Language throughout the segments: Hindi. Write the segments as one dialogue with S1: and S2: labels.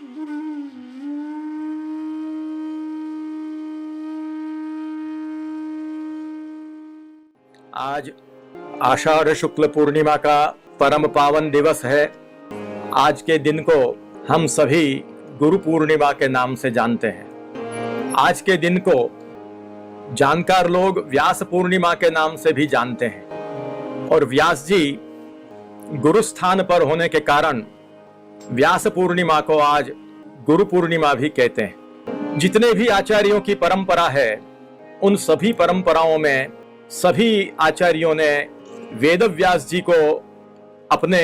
S1: आज आषाढ़ शुक्ल पूर्णिमा का परम पावन दिवस है। आज के दिन को हम सभी गुरु पूर्णिमा के नाम से जानते हैं। आज के दिन को जानकार लोग व्यास पूर्णिमा के नाम से भी जानते हैं और व्यास जी गुरु स्थान पर होने के कारण व्यास पूर्णिमा को आज गुरु पूर्णिमा भी कहते हैं। जितने भी आचार्यों की परंपरा है, उन सभी परंपराओं में सभी आचार्यों ने वेद व्यास जी को अपने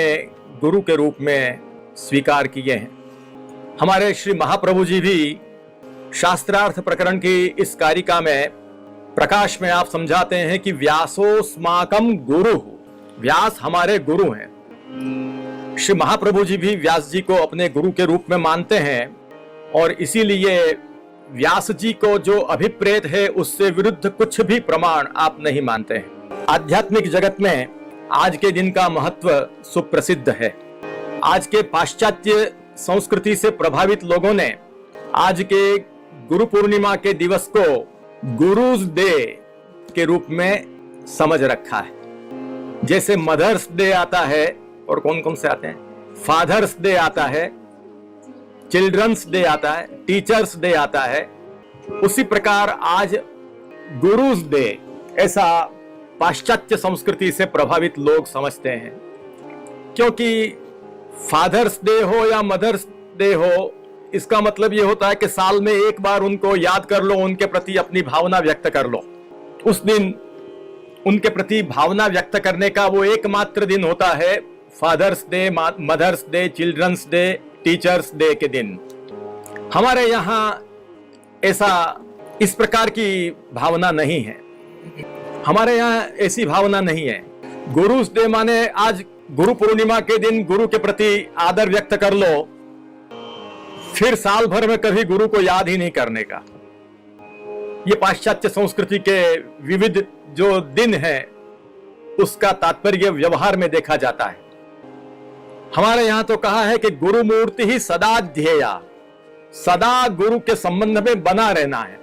S1: गुरु के रूप में स्वीकार किए हैं। हमारे श्री महाप्रभु जी भी शास्त्रार्थ प्रकरण की इस कारिका में प्रकाश में आप समझाते हैं कि व्यासोस्माकम गुरु, व्यास हमारे गुरु हैं। श्री महाप्रभु जी भी व्यास जी को अपने गुरु के रूप में मानते हैं और इसीलिए व्यास जी को जो अभिप्रेत है उससे विरुद्ध कुछ भी प्रमाण आप नहीं मानते हैं। आध्यात्मिक जगत में आज के दिन का महत्व सुप्रसिद्ध है। आज के पाश्चात्य संस्कृति से प्रभावित लोगों ने आज के गुरु पूर्णिमा के दिवस को गुरुज डे के रूप में समझ रखा है। जैसे मदर्स डे आता है और कौन कौन से आते हैं, फादर्स डे आता है, चिल्ड्रंस डे आता है, टीचर्स डे आता है, उसी प्रकार आज गुरुज डे ऐसा पाश्चात्य संस्कृति से प्रभावित लोग समझते हैं। क्योंकि फादर्स डे हो या मदर्स डे हो, इसका मतलब ये होता है कि साल में एक बार उनको याद कर लो, उनके प्रति अपनी भावना व्यक्त कर लो। उस दिन उनके प्रति भावना व्यक्त करने का वो एकमात्र दिन होता है, Father's Day, Mother's Day, Children's Day, Teacher's Day के दिन। हमारे यहाँ ऐसा इस प्रकार की भावना नहीं है। हमारे यहाँ ऐसी भावना नहीं है। गुरुस डे माने आज गुरु पूर्णिमा के दिन गुरु के प्रति आदर व्यक्त कर लो, फिर साल भर में कभी गुरु को याद ही नहीं करने का। ये पाश्चात्य संस्कृति के विविध जो दिन है उसका तात्पर्य व्यवहार में देखा जाता है। हमारे यहां तो कहा है कि गुरु मूर्ति ही सदा ध्येया, सदा गुरु के संबंध में बना रहना है।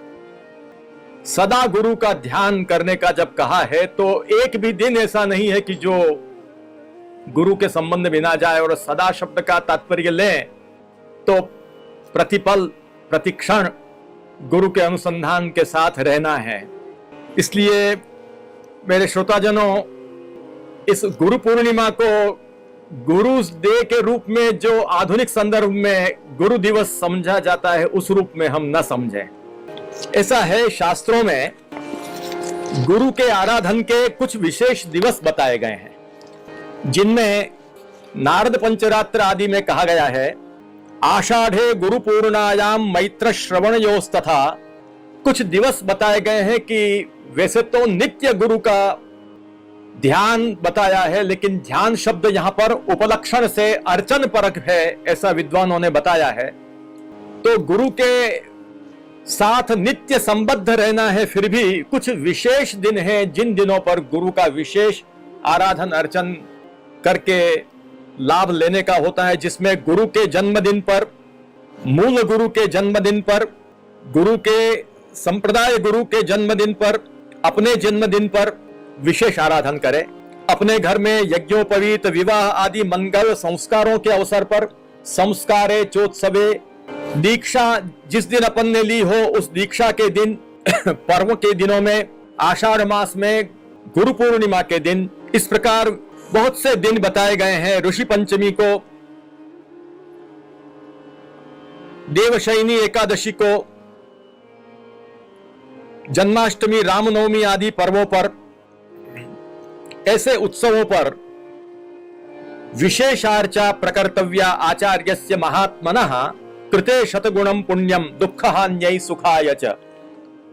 S1: सदा गुरु का ध्यान करने का जब कहा है तो एक भी दिन ऐसा नहीं है कि जो गुरु के संबंध में ना जाए। और सदा शब्द का तात्पर्य लें तो प्रतिपल प्रतिक्षण गुरु के अनुसंधान के साथ रहना है। इसलिए मेरे श्रोताजनों, इस गुरु पूर्णिमा को गुरुज डे के रूप में जो आधुनिक संदर्भ में गुरु दिवस समझा जाता है उस रूप में हम न समझें। ऐसा है, शास्त्रों में गुरु के आराधन के कुछ विशेष दिवस बताए गए हैं, जिनमें नारद पंचरात्र आदि में कहा गया है आषाढ़े गुरु पूर्णायाम मैत्र श्रवणयोस्तथा। कुछ दिवस बताए गए हैं कि वैसे तो नित्य गुरु का ध्यान बताया है, लेकिन ध्यान शब्द यहां पर उपलक्षण से अर्चन परक है, ऐसा विद्वानों ने बताया है। तो गुरु के साथ नित्य संबद्ध रहना है, फिर भी कुछ विशेष दिन हैं जिन दिनों पर गुरु का विशेष आराधन अर्चन करके लाभ लेने का होता है, जिसमें गुरु के जन्मदिन पर, मूल गुरु के जन्मदिन पर, गुरु के संप्रदाय गुरु के जन्मदिन पर, अपने जन्मदिन पर विशेष आराधन करें। अपने घर में यज्ञोपवीत, विवाह आदि मंगल संस्कारों के अवसर पर, संस्कारे चोत्सवे, दीक्षा जिस दिन अपन ने ली हो उस दीक्षा के दिन, पर्व के दिनों में, आषाढ़ मास में गुरु पूर्णिमा के दिन, इस प्रकार बहुत से दिन बताए गए हैं। ऋषि पंचमी को, देवशयनी एकादशी को, जन्माष्टमी, रामनवमी आदि पर्वों पर, ऐसे उत्सवों पर विशेषार्चा प्रकर्तव्या आचार्यस्य महात्मनः कृते शतगुणम पुण्यम दुःखहान्यै सुखाय च।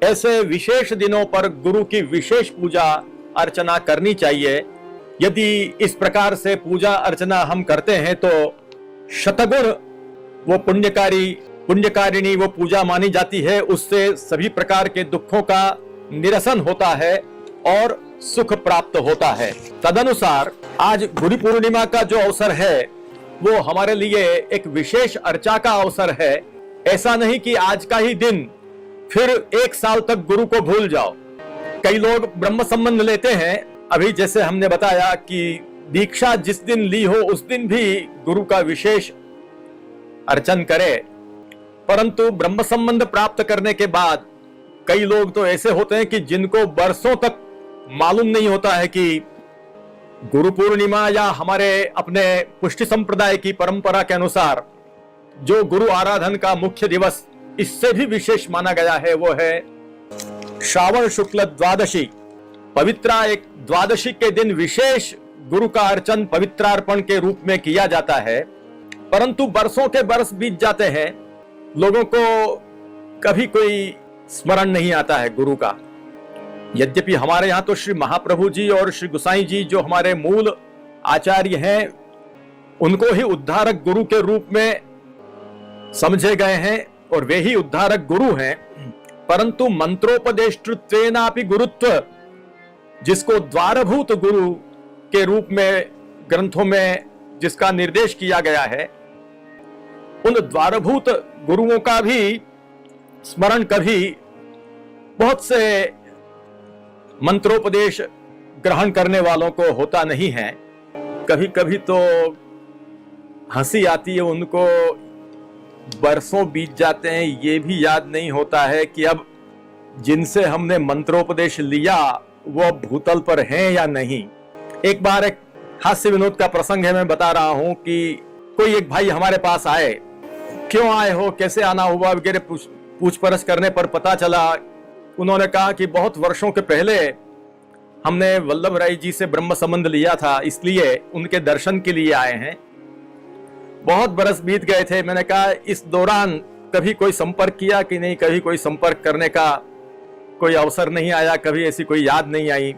S1: ऐसे विशेष दिनों पर गुरु की विशेष पूजा अर्चना करनी चाहिए। यदि इस प्रकार से पूजा अर्चना हम करते हैं तो शतगुण वो पुण्यकारिणी वो पूजा मानी जाती है। उससे सभी प्रकार के दुखों का निरसन होता है और सुख प्राप्त होता है। तदनुसार आज गुरु पूर्णिमा का जो अवसर है वो हमारे लिए एक विशेष अर्चा का अवसर है। ऐसा नहीं कि आज का ही दिन फिर 1 साल तक गुरु को भूल जाओ। कई लोग ब्रह्म संबंध लेते हैं, अभी जैसे हमने बताया कि दीक्षा जिस दिन ली हो उस दिन भी गुरु का विशेष अर्चन करे, परंतु ब्रह्म संबंध प्राप्त करने के बाद कई लोग तो ऐसे होते हैं कि जिनको वर्षों तक मालूम नहीं होता है कि गुरु पूर्णिमा या हमारे अपने पुष्टि संप्रदाय की परंपरा के अनुसार जो गुरु आराधन का मुख्य दिवस इससे भी विशेष माना गया है वो है श्रावण शुक्ल द्वादशी। पवित्रा एक द्वादशी के दिन विशेष गुरु का अर्चन पवित्रार्पण के रूप में किया जाता है, परंतु बरसों के बरस बीत जाते हैं, लोगों को कभी कोई स्मरण नहीं आता है गुरु का। यद्यपि हमारे यहाँ तो श्री महाप्रभु जी और श्री गुसाई जी जो हमारे मूल आचार्य हैं उनको ही उद्धारक गुरु के रूप में समझे गए हैं और वे ही उद्धारक गुरु हैं, परंतु मंत्रोपदेष्टृत्वेनापि गुरुत्व जिसको द्वारभूत गुरु के रूप में ग्रंथों में जिसका निर्देश किया गया है, उन द्वारभूत गुरुओं का भी स्मरण कभी बहुत से मंत्रोपदेश ग्रहण करने वालों को होता नहीं है। कभी कभी तो हंसी आती है, उनको बरसों बीत जाते हैं, ये भी याद नहीं होता है कि अब जिनसे हमने मंत्रोपदेश लिया वो भूतल पर हैं या नहीं। एक बार एक हास्य विनोद का प्रसंग है, मैं बता रहा हूं कि कोई एक भाई हमारे पास आए, क्यों आए हो, कैसे आना हुआ वगैरह पूछ परछ करने पर पता चला, उन्होंने कहा कि बहुत वर्षों के पहले हमने वल्लभ राय जी से ब्रह्म संबंध लिया था, इसलिए उनके दर्शन के लिए आए हैं। बहुत बरस बीत गए थे। मैंने कहा इस दौरान कभी कोई संपर्क किया कि नहीं, कभी कोई संपर्क करने का कोई अवसर नहीं आया, कभी ऐसी कोई याद नहीं आई।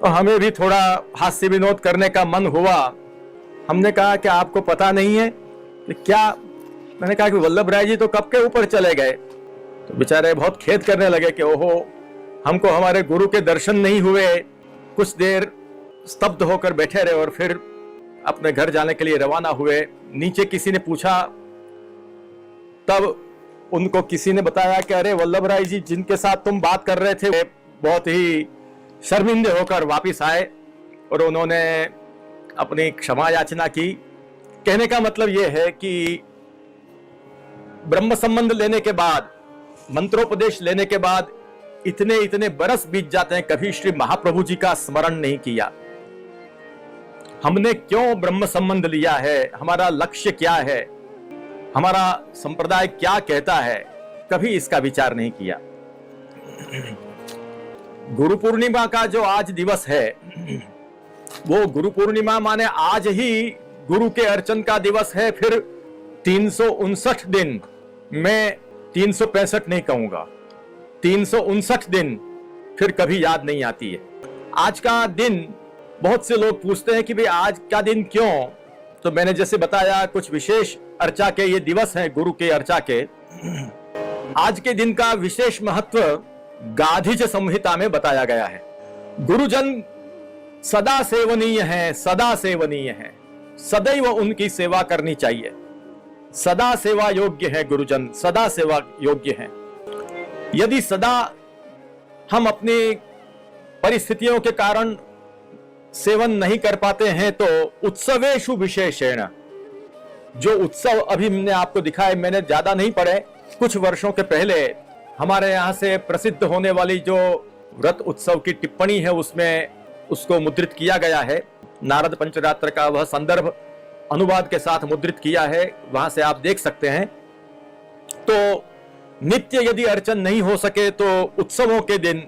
S1: तो हमें भी थोड़ा हास्य विनोद करने का मन हुआ। हमने कहा कि आपको पता नहीं है कि क्या, मैंने कहा कि वल्लभ राय जी तो कब के ऊपर चले गए। तो बेचारे बहुत खेद करने लगे कि ओहो, हमको हमारे गुरु के दर्शन नहीं हुए। कुछ देर स्तब्ध होकर बैठे रहे और फिर अपने घर जाने के लिए रवाना हुए। नीचे किसी ने पूछा, तब उनको किसी ने बताया कि अरे वल्लभ राय जी जिनके साथ तुम बात कर रहे थे वे बहुत ही शर्मिंदे होकर वापिस आए और उन्होंने अपनी क्षमा याचना की। कहने का मतलब यह है कि ब्रह्म संबंध लेने के बाद, मंत्रोपदेश लेने के बाद इतने इतने बरस बीत जाते हैं, कभी श्री महाप्रभु जी का स्मरण नहीं किया। हमने क्यों ब्रह्म संबंध लिया है, हमारा लक्ष्य क्या है, हमारा संप्रदाय क्या कहता है, कभी इसका विचार नहीं किया। गुरु पूर्णिमा का जो आज दिवस है, वो गुरु पूर्णिमा माने आज ही गुरु के अर्चन का दिवस है। फिर 359 दिन, मैं 365 नहीं कहूंगा, 359 दिन फिर कभी याद नहीं आती है। आज का दिन बहुत से लोग पूछते हैं कि भाई आज का दिन क्यों, तो मैंने जैसे बताया कुछ विशेष अर्चा के ये दिवस हैं, गुरु के अर्चा के। आज के दिन का विशेष महत्व गाधिज संहिता में बताया गया है। गुरुजन सदा सेवनीय है, सदा सेवनीय है, सदैव उनकी सेवा करनी चाहिए। सदा सेवा योग्य है गुरुजन, सदा सेवा योग्य है। यदि सदा हम अपनी परिस्थितियों के कारण सेवन नहीं कर पाते हैं तो उत्सवेषु विशेषेण, जो उत्सव अभी हमने आपको दिखाए, मैंने ज्यादा नहीं पढ़े, कुछ वर्षों के पहले हमारे यहाँ से प्रसिद्ध होने वाली जो व्रत उत्सव की टिप्पणी है उसमें उसको मुद्रित किया गया है। नारद पंचरात्र का वह संदर्भ अनुवाद के साथ मुद्रित किया है, वहां से आप देख सकते हैं। तो नित्य यदि अर्चन नहीं हो सके तो उत्सवों के दिन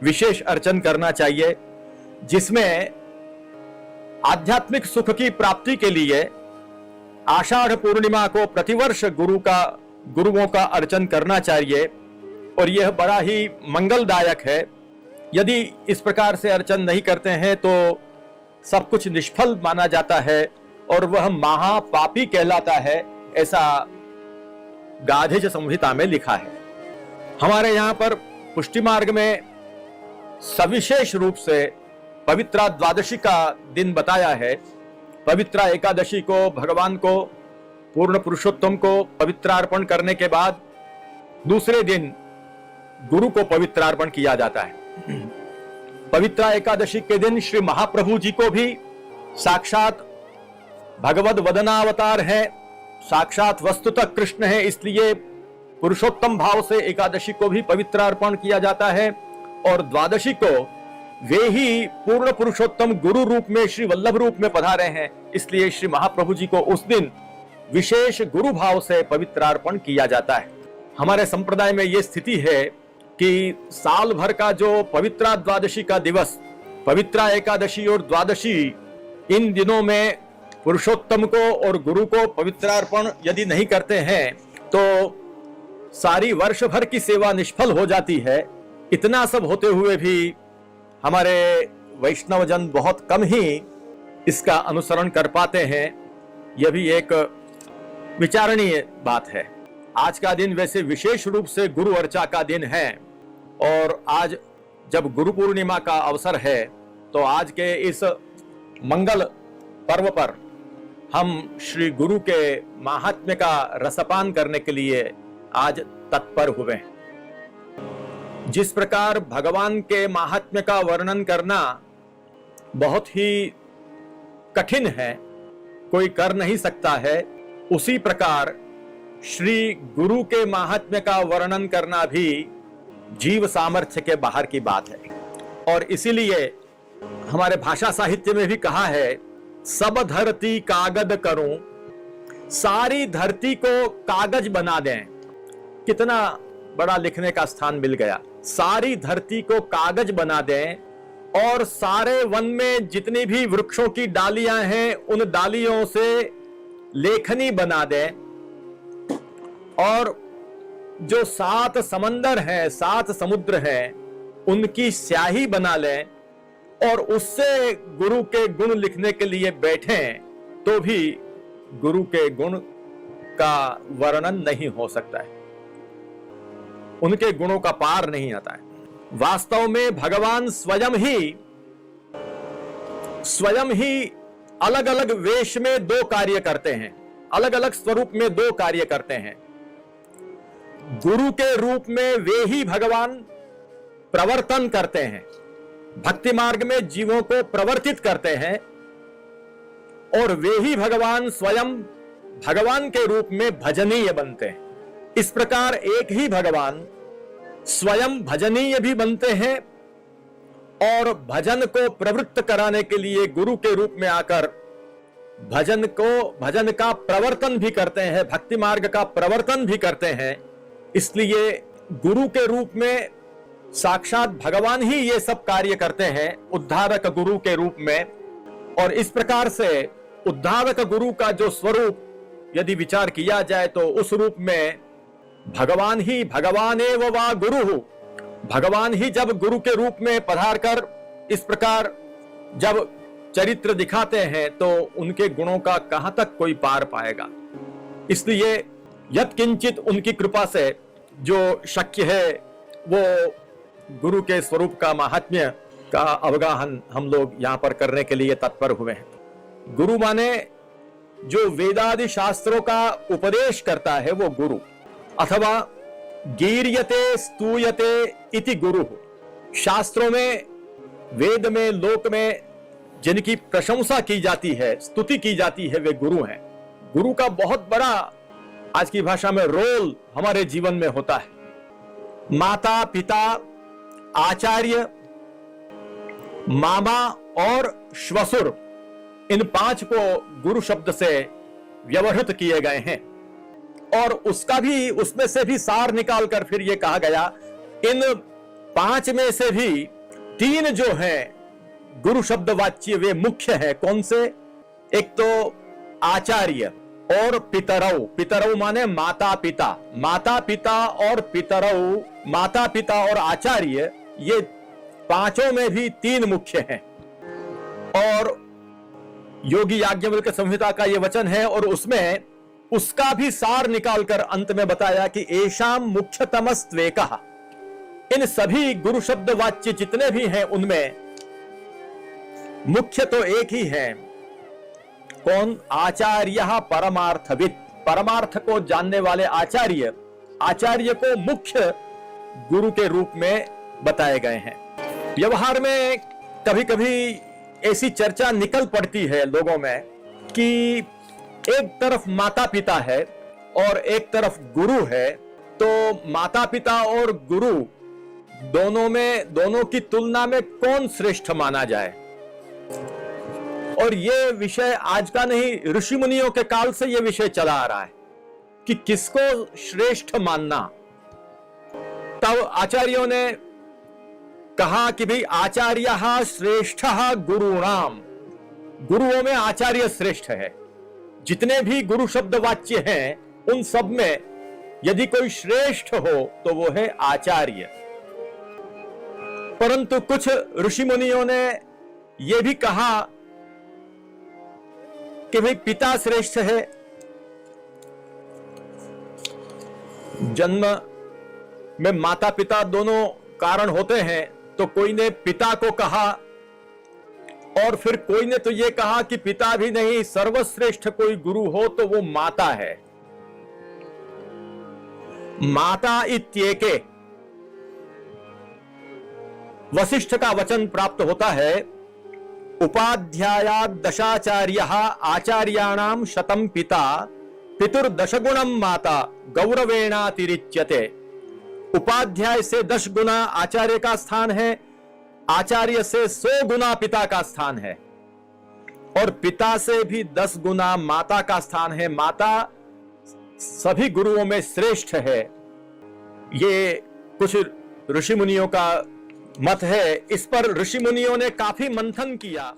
S1: विशेष अर्चन करना चाहिए, जिसमें आध्यात्मिक सुख की प्राप्ति के लिए आषाढ़ पूर्णिमा को प्रतिवर्ष गुरुओं का अर्चन करना चाहिए और यह बड़ा ही मंगलदायक है। यदि इस प्रकार से अर्चन नहीं करते हैं तो सब कुछ निष्फल माना जाता है और वह महापापी कहलाता है, ऐसा गाधिज संहिता में लिखा है। हमारे यहाँ पर पुष्टि मार्ग में सविशेष रूप से पवित्रा द्वादशी का दिन बताया है पवित्र एकादशी को भगवान को, पूर्ण पुरुषोत्तम को पवित्रार्पण करने के बाद दूसरे दिन गुरु को पवित्रार्पण किया जाता है। पवित्र एकादशी के दिन श्री महाप्रभु जी को भी साक्षात भगवद वदनावतार है, साक्षात वस्तुतः कृष्ण है, इसलिए पुरुषोत्तम भाव से एकादशी को भी पवित्रार्पण किया जाता है। और द्वादशी को वे ही पूर्ण पुरुषोत्तम गुरु रूप में श्री वल्लभ रूप में पधारे हैं, इसलिए श्री महाप्रभु जी को उस दिन विशेष गुरु भाव से पवित्रार्पण किया जाता है। हमारे संप्रदाय में यह स्थिति है कि साल भर का जो पवित्रा द्वादशी का दिवस, पवित्रा एकादशी और द्वादशी, इन दिनों में पुरुषोत्तम को और गुरु को पवित्रार्पण यदि नहीं करते हैं तो सारी वर्ष भर की सेवा निष्फल हो जाती है। इतना सब होते हुए भी हमारे वैष्णवजन बहुत कम ही इसका अनुसरण कर पाते हैं। यह भी एक विचारणीय बात है। आज का दिन वैसे विशेष रूप से गुरु अर्चा का दिन है और आज जब गुरु पूर्णिमा का अवसर है तो आज के इस मंगल पर्व पर हम श्री गुरु के महात्म्य का रसपान करने के लिए आज तत्पर हुए हैं। जिस प्रकार भगवान के महात्म्य का वर्णन करना बहुत ही कठिन है, कोई कर नहीं सकता है, उसी प्रकार श्री गुरु के महात्म्य का वर्णन करना भी जीव सामर्थ्य के बाहर की बात है। और इसीलिए हमारे भाषा साहित्य में भी कहा है, सब धरती कागज करूं, सारी धरती को कागज बना दें। कितना बड़ा लिखने का स्थान मिल गया। सारी धरती को कागज बना दें और सारे वन में जितनी भी वृक्षों की डालियां हैं उन डालियों से लेखनी बना दें और जो 7 समंदर हैं, 7 समुद्र हैं, उनकी स्याही बना लें और उससे गुरु के गुण लिखने के लिए बैठें तो भी गुरु के गुण का वर्णन नहीं हो सकता है, उनके गुणों का पार नहीं आता है। वास्तव में भगवान स्वयं ही अलग अलग वेश में 2 कार्य करते हैं, अलग अलग स्वरूप में 2 कार्य करते हैं। गुरु के रूप में वे ही भगवान प्रवर्तन करते हैं, भक्ति मार्ग में जीवों को प्रवर्तित करते हैं, और वे ही भगवान स्वयं भगवान के रूप में भजनीय बनते हैं। इस प्रकार एक ही भगवान स्वयं भजनीय भी बनते हैं और भजन को प्रवृत्त कराने के लिए गुरु के रूप में आकर भजन का प्रवर्तन भी करते हैं, भक्ति मार्ग का प्रवर्तन भी करते हैं। इसलिए गुरु के रूप में साक्षात भगवान ही ये सब कार्य करते हैं, उद्धारक गुरु के रूप में। और इस प्रकार से उद्धारक गुरु का जो स्वरूप यदि विचार किया जाए तो उस रूप में भगवान एव वा गुरु, भगवान ही जब गुरु के रूप में पधार कर इस प्रकार जब चरित्र दिखाते हैं तो उनके गुणों का कहां तक कोई पार पाएगा। इसलिए यत्किंचित उनकी कृपा से जो शक्य है वो गुरु के स्वरूप का महात्म्य का अवगाहन हम लोग यहां पर करने के लिए तत्पर हुए हैं। गुरु माने जो वेदादि शास्त्रों का उपदेश करता है वो गुरु, अथवा गीर्यते स्तूयते इति गुरु। शास्त्रों में, वेद में, लोक में जिनकी प्रशंसा की जाती है, स्तुति की जाती है, वे गुरु हैं। गुरु का बहुत बड़ा आज की भाषा में रोल हमारे जीवन में होता है। माता, पिता, आचार्य, मामा और श्वशुर, इन 5 को गुरु शब्द से व्यवहृत किए गए हैं। और उसमें से भी सार निकालकर फिर यह कहा गया, इन 5 में से भी 3 जो हैं गुरु शब्द वाच्य वे मुख्य है। कौन से? एक तो आचार्य और पितरौ। पितरौ माने माता पिता, माता पिता और पितरौ, माता पिता और आचार्य, ये 5 में भी 3 मुख्य हैं। और योगी याज्ञवल्क्य संहिता का ये वचन है और उसमें उसका भी सार निकालकर अंत में बताया कि एषाम मुख्यतमस्त्वेकः। इन सभी गुरु शब्द वाच्य जितने भी हैं उनमें मुख्य तो एक ही है, कौन? आचार्य परमार्थविद, परमार्थ को जानने वाले आचार्य, आचार्य को मुख्य गुरु के रूप में बताए गए हैं। व्यवहार में कभी कभी ऐसी चर्चा निकल पड़ती है लोगों में कि एक तरफ माता पिता है और एक तरफ गुरु है, तो माता पिता और गुरु दोनों की तुलना में कौन श्रेष्ठ माना जाए। और ये विषय आज का नहीं, ऋषि मुनियों के काल से ये विषय चला आ रहा है कि किसको श्रेष्ठ मानना। तब आचार्यों ने कहा कि भाई आचार्य श्रेष्ठ गुरुणाम, गुरुओं में आचार्य श्रेष्ठ है। जितने भी गुरु शब्द वाच्य हैं उन सब में यदि कोई श्रेष्ठ हो तो वो है आचार्य। परंतु कुछ ऋषि मुनियों ने यह भी कहा कि भाई पिता श्रेष्ठ है। जन्म में माता पिता दोनों कारण होते हैं, तो कोई ने पिता को कहा और फिर कोई ने तो यह कहा कि पिता भी नहीं, सर्वश्रेष्ठ कोई गुरु हो तो वो माता है। माता इत्येके वशिष्ठ का वचन प्राप्त होता है, उपाध्यायात् दशाचार्यः आचार्याणाम शतम पिता पितुर्दशगुणम माता गौरवेणातिरिच्यते। उपाध्याय से 10 गुना आचार्य का स्थान है, आचार्य से 100 गुना पिता का स्थान है, और पिता से भी 10 गुना माता का स्थान है। माता सभी गुरुओं में श्रेष्ठ है। ये कुछ ऋषि मुनियों का मत है। इस पर ऋषि मुनियों ने काफी मंथन किया।